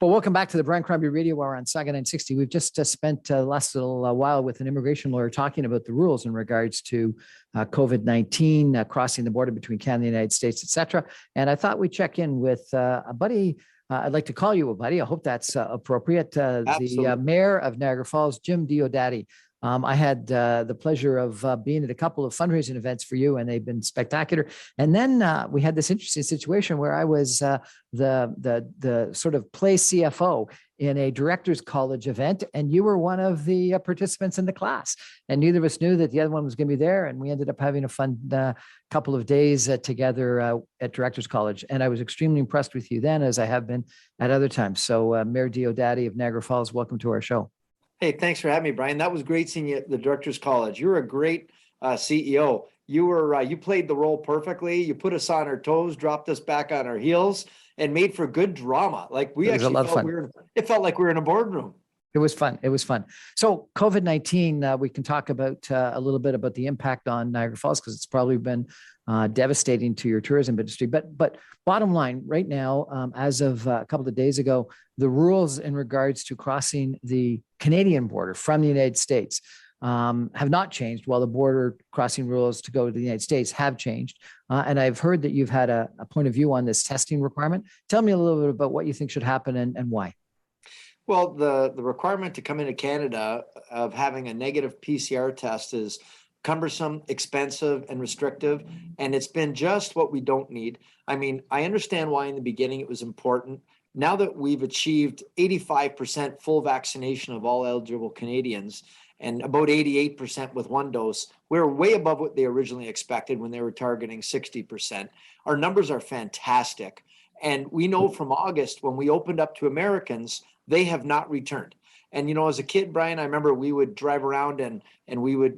Well, welcome back to the Brian Crombie Radio Hour on Saga 960. We've just spent the last little while with an immigration lawyer talking about the rules in regards to COVID-19, crossing the border between Canada and the United States, et cetera. And I thought we'd check in with a buddy. I'd like to call you a buddy. I hope that's appropriate. The mayor of Niagara Falls, Jim Diodati. I had the pleasure of being at a couple of fundraising events for you, and they've been spectacular. And then we had this interesting situation where I was the sort of play CFO in a director's college event, and you were one of the participants in the class. And neither of us knew that the other one was going to be there, and we ended up having a fun couple of days together at director's college. And I was extremely impressed with you then, as I have been at other times. So Mayor Diodati of Niagara Falls, welcome to our show. Hey, thanks for having me, Brian. That was great seeing you at the Directors College. You're a great CEO. You played the role perfectly. You put us on our toes, dropped us back on our heels, and made for good drama. Like it felt like we were in a boardroom. It was fun. It was fun. So COVID-19, we can talk about a little bit about the impact on Niagara Falls, because it's probably been devastating to your tourism industry. But bottom line, right now, as of a couple of days ago, the rules in regards to crossing the Canadian border from the United States have not changed, while the border crossing rules to go to the United States have changed. And I've heard that you've had a point of view on this testing requirement. Tell me a little bit about what you think should happen and why. Well, the requirement to come into Canada of having a negative PCR test is cumbersome, expensive, and restrictive. And it's been just what we don't need. I mean, I understand why in the beginning it was important. Now that we've achieved 85% full vaccination of all eligible Canadians and about 88% with one dose, we're way above what they originally expected when they were targeting 60%. Our numbers are fantastic. And we know from August, when we opened up to Americans, they have not returned. And, as a kid, Brian, I remember we would drive around and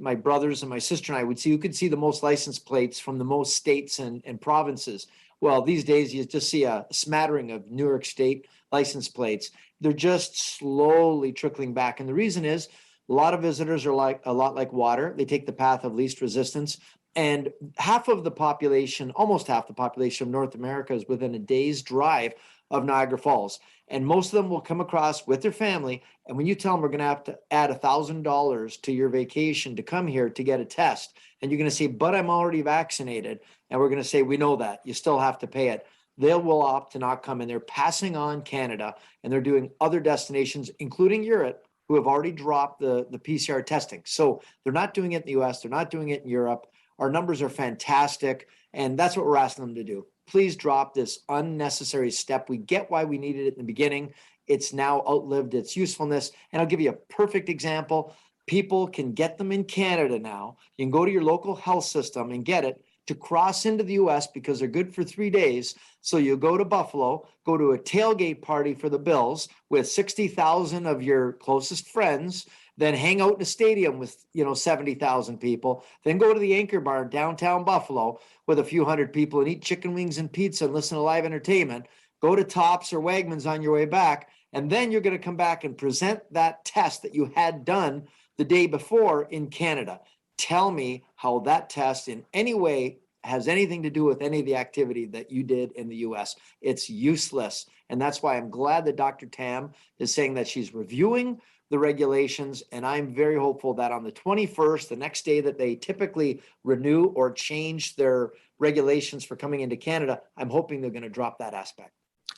my brothers and my sister and I would see who could see the most license plates from the most states and provinces. Well, these days you just see a smattering of New York State license plates. They're just slowly trickling back. And the reason is a lot of visitors are a lot like water. They take the path of least resistance. And half of the population, almost half the population of North America is within a day's drive of Niagara Falls. And most of them will come across with their family. And when you tell them we're going to have to add $1,000 to your vacation to come here to get a test, and you're going to say, but I'm already vaccinated. And we're going to say, we know that. You still have to pay it. They will opt to not come. And they're passing on Canada, and they're doing other destinations, including Europe, who have already dropped the PCR testing. So they're not doing it in the US. They're not doing it in Europe. Our numbers are fantastic. And that's what we're asking them to do. Please drop this unnecessary step. We get why we needed it in the beginning. It's now outlived its usefulness. And I'll give you a perfect example. People can get them in Canada now. You can go to your local health system and get it to cross into the US because they're good for 3 days. So you go to Buffalo, go to a tailgate party for the Bills with 60,000 of your closest friends, then hang out in a stadium with 70,000 people, then go to the Anchor Bar in downtown Buffalo with a few hundred people and eat chicken wings and pizza and listen to live entertainment, go to Tops or Wegmans on your way back, and then you're going to come back and present that test that you had done the day before in Canada. Tell me how that test in any way has anything to do with any of the activity that you did in the US. It's useless. And that's why I'm glad that Dr. Tam is saying that she's reviewing the regulations. And I'm very hopeful that on the 21st, the next day that they typically renew or change their regulations for coming into Canada, I'm hoping they're going to drop that aspect.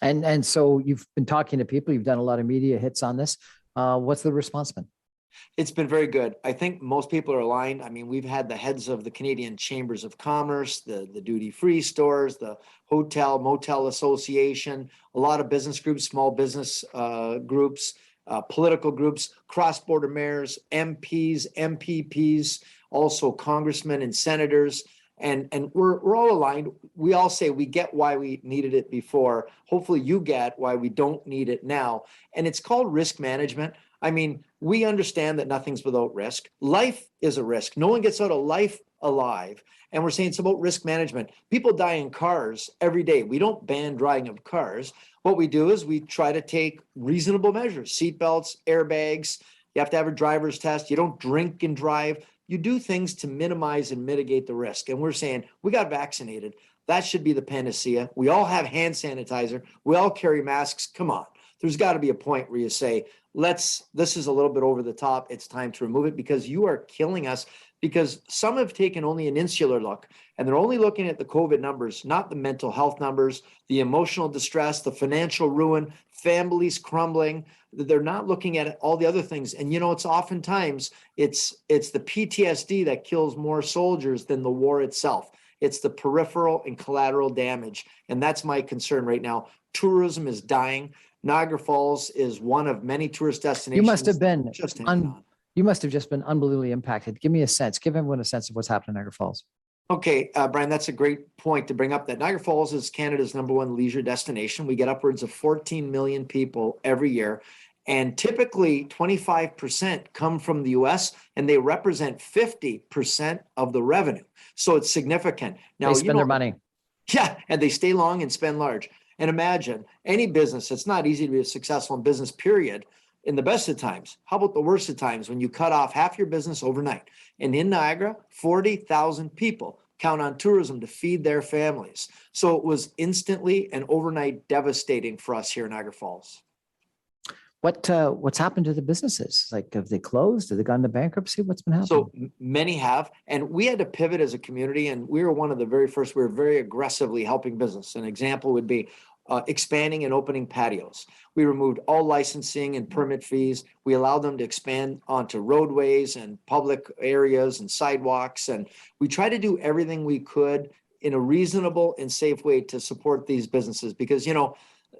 And so you've been talking to people, you've done a lot of media hits on this. What's the response been? It's been very good. I think most people are aligned. I mean, we've had the heads of the Canadian Chambers of Commerce, the duty-free stores, the Hotel Motel Association, a lot of business groups, small business groups, political groups, cross-border mayors, MPs, MPPs, also congressmen and senators. And we're all aligned. We all say we get why we needed it before. Hopefully you get why we don't need it now. And it's called risk management. I mean, we understand that nothing's without risk. Life is a risk. No one gets out of life alive. And we're saying it's about risk management. People die in cars every day. We don't ban driving of cars. What we do is we try to take reasonable measures, seatbelts, airbags. You have to have a driver's test. You don't drink and drive. You do things to minimize and mitigate the risk. And we're saying we got vaccinated. That should be the panacea. We all have hand sanitizer. We all carry masks. Come on. there's got to be a point where you say, this is a little bit over the top. It's time to remove it because you are killing us. Because some have taken only an insular look and they're only looking at the COVID numbers, not the mental health numbers, the emotional distress, the financial ruin, families crumbling. They're not looking at all the other things. And, it's oftentimes it's the PTSD that kills more soldiers than the war itself. It's the peripheral and collateral damage. And that's my concern right now. Tourism is dying. Niagara Falls is one of many tourist destinations. You must have been just hanging on. You must have just been unbelievably impacted. Give me a sense. Give everyone a sense of what's happening in Niagara Falls. Okay, Brian, that's a great point to bring up. That Niagara Falls is Canada's #1 leisure destination. We get upwards of 14 million people every year. And typically 25% come from the US and they represent 50% of the revenue. So it's significant. Now, they spend their money. Yeah, and they stay long and spend large. And imagine any business, it's not easy to be successful in business, period. In the best of times, how about the worst of times when you cut off half your business overnight? And in Niagara, 40,000 people count on tourism to feed their families. So it was instantly and overnight devastating for us here in Niagara Falls. What's happened to the businesses? Like, have they closed? Have they gone into bankruptcy? What's been happening? So many have, and we had to pivot as a community, and we were one of the very first. We were very aggressively helping business. An example would be expanding and opening patios. We removed all licensing and permit fees. We allowed them to expand onto roadways and public areas and sidewalks. And we tried to do everything we could in a reasonable and safe way to support these businesses because,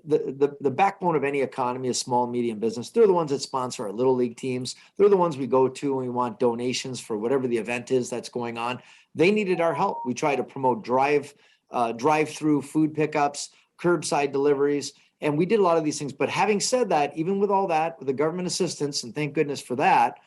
the backbone of any economy is small and medium business. They're the ones that sponsor our little league teams. They're the ones we go to when we want donations for whatever the event is that's going on. They needed our help. We try to promote drive-through food pickups, curbside deliveries, and we did a lot of these things. But having said that, even with all that, with the government assistance, and thank goodness for that,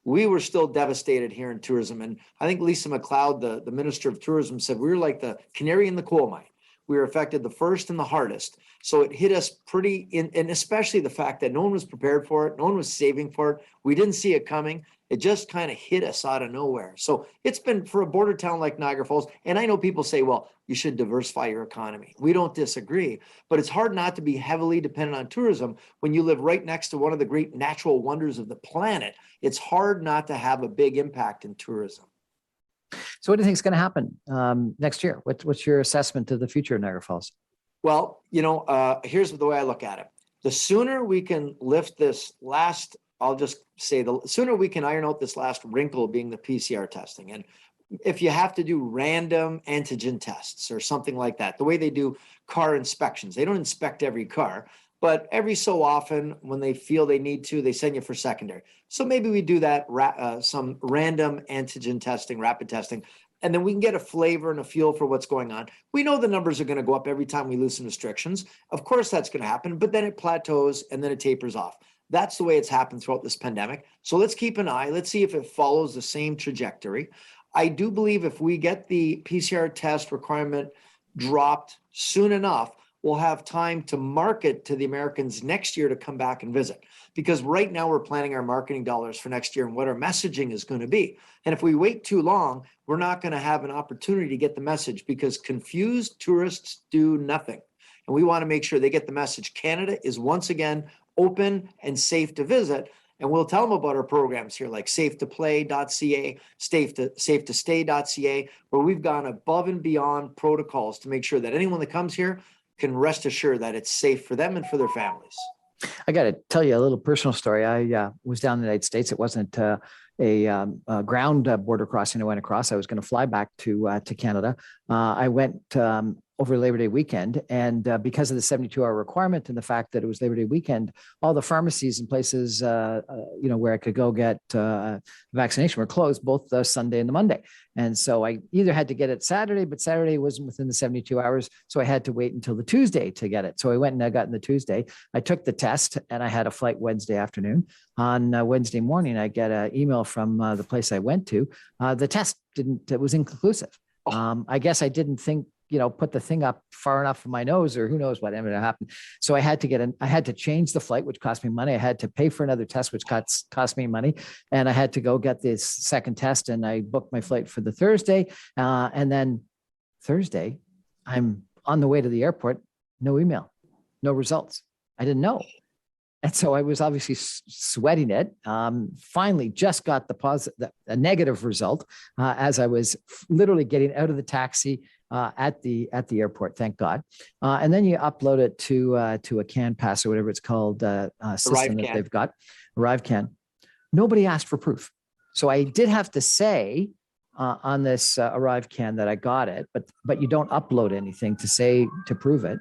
we were still devastated here in tourism. And I think Lisa MacLeod, the Minister of Tourism, said we were like the canary in the coal mine. We were affected the first and the hardest. So it hit us and especially the fact that no one was prepared for it. No one was saving for it. We didn't see it coming. It just kind of hit us out of nowhere. So it's been for a border town like Niagara Falls. And I know people say, well, you should diversify your economy. We don't disagree, but it's hard not to be heavily dependent on tourism when you live right next to one of the great natural wonders of the planet. It's hard not to have a big impact in tourism. So what do you think is going to happen next year? What's your assessment of the future of Niagara Falls? Well, here's the way I look at it. The sooner we can lift this last, I'll just say the sooner we can iron out this last wrinkle being the PCR testing. And if you have to do random antigen tests or something like that, the way they do car inspections, they don't inspect every car, but every so often when they feel they need to, they send you for secondary. So maybe we do that, some random antigen testing, rapid testing, and then we can get a flavor and a feel for what's going on. We know the numbers are going to go up every time we loosen restrictions. Of course, that's going to happen, but then it plateaus and then it tapers off. That's the way it's happened throughout this pandemic. So let's keep an eye. Let's see if it follows the same trajectory. I do believe if we get the PCR test requirement dropped soon enough, we'll have time to market to the Americans next year to come back and visit. Because right now we're planning our marketing dollars for next year and what our messaging is going to be. And if we wait too long, we're not going to have an opportunity to get the message because confused tourists do nothing. And we want to make sure they get the message. Canada is once again open and safe to visit. And we'll tell them about our programs here like safetoplay.ca, safetostay.ca, where we've gone above and beyond protocols to make sure that anyone that comes here can rest assured that it's safe for them and for their families. I got to tell you a little personal story. I was down in the United States. It wasn't a ground border crossing I went across. I was going to fly back to Canada. I went over Labor Day weekend, and because of the 72-hour requirement and the fact that it was Labor Day weekend, all the pharmacies and places where I could go get vaccination were closed both the Sunday and the Monday. And so I either had to get it Saturday, but Saturday wasn't within the 72 hours. So I had to wait until the Tuesday to get it. So I went and I got in the Tuesday. I took the test and I had a flight Wednesday afternoon. On Wednesday morning, I get an email from the place I went to. The test it was inconclusive. I guess I didn't think, put the thing up far enough from my nose, or who knows what ended up happening. So I had to change the flight, which cost me money. I had to pay for another test, which cost me money. And I had to go get this second test, and I booked my flight for the Thursday. And then Thursday, I'm on the way to the airport, no email, no results. I didn't know. And so I was obviously sweating it. Finally, just got a negative result as I was literally getting out of the taxi at the airport. Thank God. And then you upload it to a CAN pass or whatever it's called system that they've got, Arrive CAN. Nobody asked for proof, so I did have to say on this Arrive CAN that I got it, but you don't upload anything to prove it.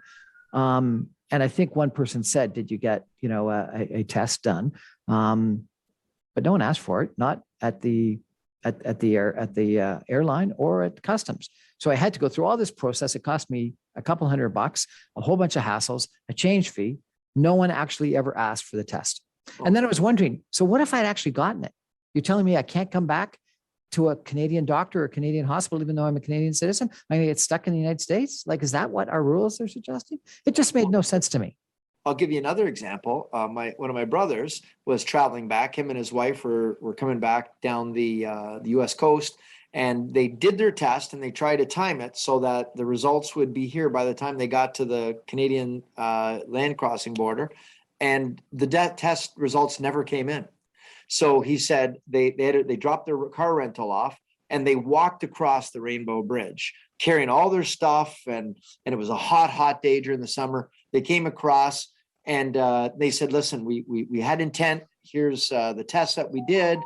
And I think one person said, "Did you get a test done?" But no one asked for it, not at the airline or at customs. So I had to go through all this process. It cost me a couple $100, a whole bunch of hassles, a change fee. No one actually ever asked for the test. And then I was wondering, so what if I'd actually gotten it? You're telling me I can't come back to a Canadian doctor or a Canadian hospital, even though I'm a Canadian citizen? I'm going to get stuck in the United States? Like, is that what our rules are suggesting? It just made no sense to me. I'll give you another example. One of my brothers was traveling back. Him and his wife were coming back down the U.S. coast, and they did their test and they tried to time it so that the results would be here by the time they got to the Canadian land crossing border. And the test results never came in. So he said they dropped their car rental off and they walked across the Rainbow Bridge carrying all their stuff. And it was a hot day during the summer. They came across and they said, listen, we had intent. Here's the test that we did.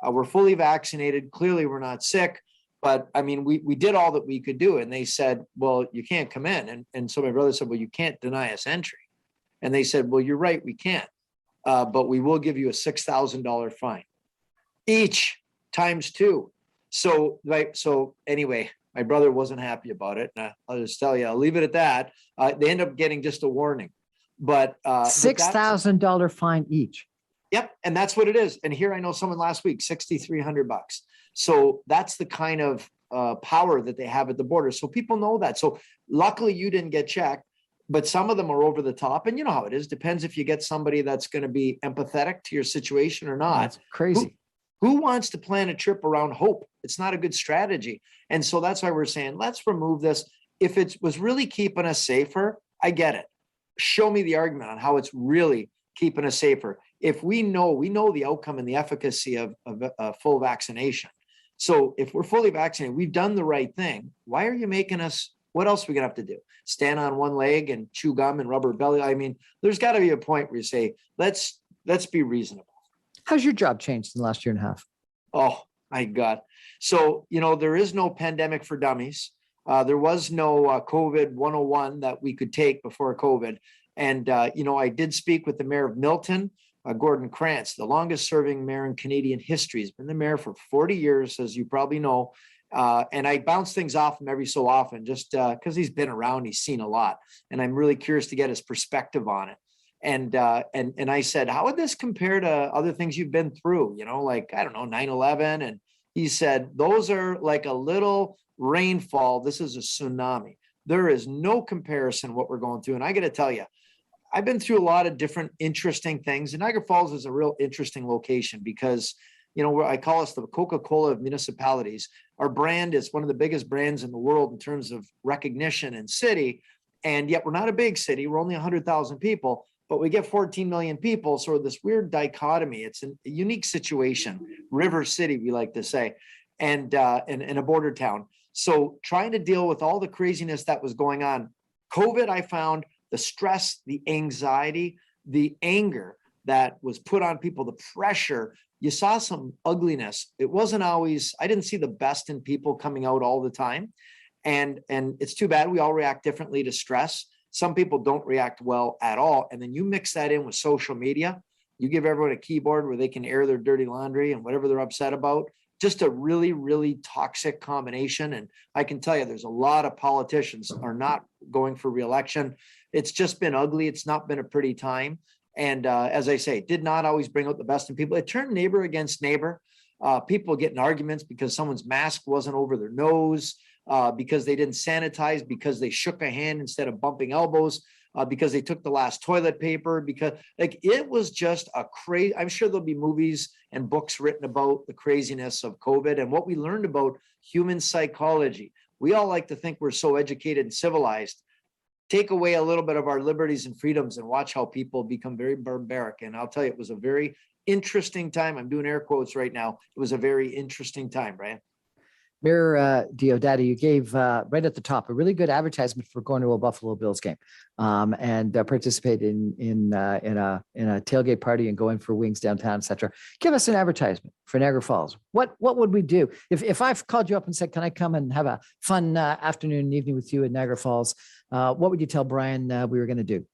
We're fully vaccinated. Clearly we're not sick. But I mean, we did all that we could do. And they said, well, you can't come in. And so my brother said, well, you can't deny us entry. And they said, well, you're right, we can't. But we will give you a $6,000 fine each times two. So anyway, my brother wasn't happy about it. And I'll just tell you, I'll leave it at that. They end up getting just a warning, but $6,000 fine each. Yep. And that's what it is. And here I know someone last week, $6,300. So that's the kind of power that they have at the border. So people know that. So luckily you didn't get checked. But some of them are over the top. And you know how it is. Depends if you get somebody that's going to be empathetic to your situation or not. That's crazy. Who wants to plan a trip around hope? It's not a good strategy. And so that's why we're saying, let's remove this. If it was really keeping us safer, I get it. Show me the argument on how it's really keeping us safer. If we know the outcome and the efficacy of full vaccination. So if we're fully vaccinated, we've done the right thing. Why are you making us? What else are we going to have to do? Stand on one leg and chew gum and rubber belly? I mean, there's got to be a point where you say, let's be reasonable. How's your job changed in the last year and a half? Oh, my God. So, there is no pandemic for dummies. There was no COVID 101 that we could take before COVID. And, I did speak with the mayor of Milton, Gordon Krantz, the longest serving mayor in Canadian history. He's been the mayor for 40 years, as you probably know. And I bounce things off him every so often just because he's been around, he's seen a lot. And I'm really curious to get his perspective on it. And I said, how would this compare to other things you've been through? Like, I don't know, 9/11. And he said, those are like a little rainfall. This is a tsunami. There is no comparison what we're going through. And I got to tell you, I've been through a lot of different interesting things. And Niagara Falls is a real interesting location because I call us the Coca-Cola of municipalities. Our brand is one of the biggest brands in the world in terms of recognition and city. And yet we're not a big city. We're only 100,000 people, but we get 14 million people. So this weird dichotomy, it's a unique situation. River City, we like to say, and a border town. So trying to deal with all the craziness that was going on. COVID, I found the stress, the anxiety, the anger that was put on people, the pressure. You saw some ugliness. It wasn't always, I didn't see the best in people coming out all the time. And it's too bad. We all react differently to stress. Some people don't react well at all. And then you mix that in with social media. You give everyone a keyboard where they can air their dirty laundry and whatever they're upset about. Just a really, really toxic combination. And I can tell you, there's a lot of politicians are not going for reelection. It's just been ugly. It's not been a pretty time. And as I say, did not always bring out the best in people. It turned neighbor against neighbor. People getting arguments because someone's mask wasn't over their nose, because they didn't sanitize, because they shook a hand instead of bumping elbows, because they took the last toilet paper, because it was just a crazy. I'm sure there'll be movies and books written about the craziness of COVID and what we learned about human psychology. We all like to think we're so educated and civilized. take away a little bit of our liberties and freedoms and watch how people become very barbaric. And I'll tell you, it was a very interesting time. I'm doing air quotes right now. It was a very interesting time, Brian. Mayor Diodati, you gave right at the top a really good advertisement for going to a Buffalo Bills game, and participate in a tailgate party and going for wings downtown, etc. Give us an advertisement for Niagara Falls. What would we do if I've called you up and said, "Can I come and have a fun afternoon and evening with you at Niagara Falls?" What would you tell Brian we were going to do?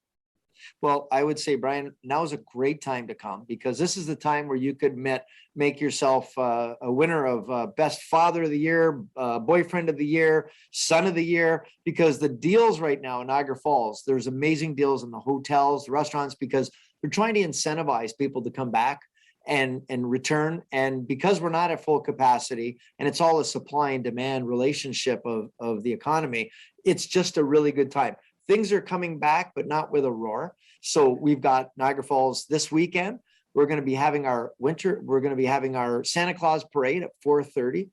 Well, I would say, Brian, now is a great time to come, because this is the time where you could make yourself a winner of best father of the year, boyfriend of the year, son of the year, because the deals right now in Niagara Falls, there's amazing deals in the hotels, the restaurants, because they're trying to incentivize people to come back and return. And because we're not at full capacity, and it's all a supply and demand relationship of the economy, it's just a really good time. Things are coming back, but not with a roar. So we've got Niagara Falls this weekend. We're going to be having our Santa Claus parade at 4:30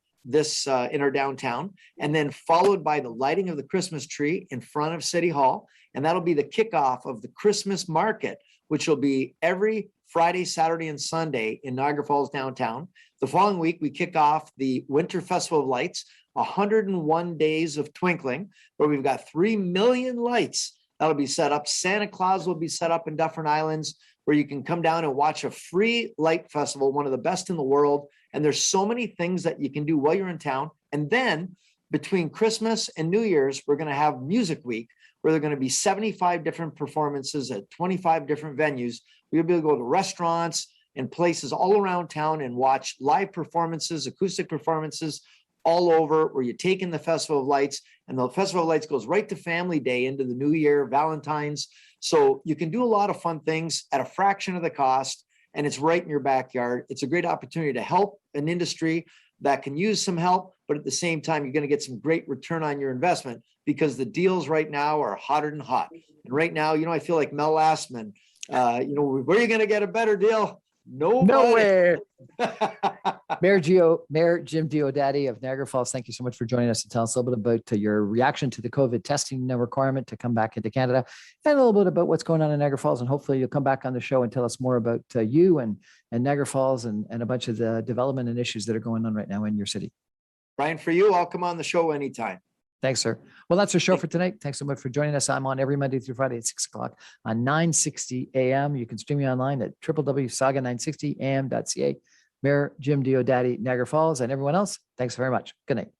in our downtown, and then followed by the lighting of the Christmas tree in front of City Hall. And that'll be the kickoff of the Christmas market, which will be every Friday, Saturday, and Sunday in Niagara Falls downtown. The following week, we kick off the Winter Festival of Lights, 101 days of twinkling, where we've got 3 million lights that'll be set up. Santa Claus will be set up in Dufferin Islands, where you can come down and watch a free light festival, one of the best in the world. And there's so many things that you can do while you're in town. And then between Christmas and New Year's, we're going to have Music Week, where there are going to be 75 different performances at 25 different venues. We'll be able to go to restaurants and places all around town and watch live performances, acoustic performances all over, where you take in the Festival of Lights, and the Festival of Lights goes right to Family Day, into the New Year, Valentine's. So you can do a lot of fun things at a fraction of the cost, and it's right in your backyard. It's a great opportunity to help an industry that can use some help, but at the same time, you're going to get some great return on your investment, because the deals right now are hotter than hot. And right now, I feel like Mel Lastman, where are you going to get a better deal? Nowhere. Mayor Jim Diodati of Niagara Falls, thank you so much for joining us to tell us a little bit about your reaction to the COVID testing requirement to come back into Canada, and a little bit about what's going on in Niagara Falls. And hopefully you'll come back on the show and tell us more about you and Niagara Falls and a bunch of the development and issues that are going on right now in your city. Brian, for you, I'll come on the show anytime. Thanks, sir. Well, that's our show for tonight. Thanks so much for joining us. I'm on every Monday through Friday at 6 o'clock on 960 AM. You can stream me online at www.saga960am.ca. Mayor Jim Diodati, Niagara Falls, and everyone else, thanks very much. Good night.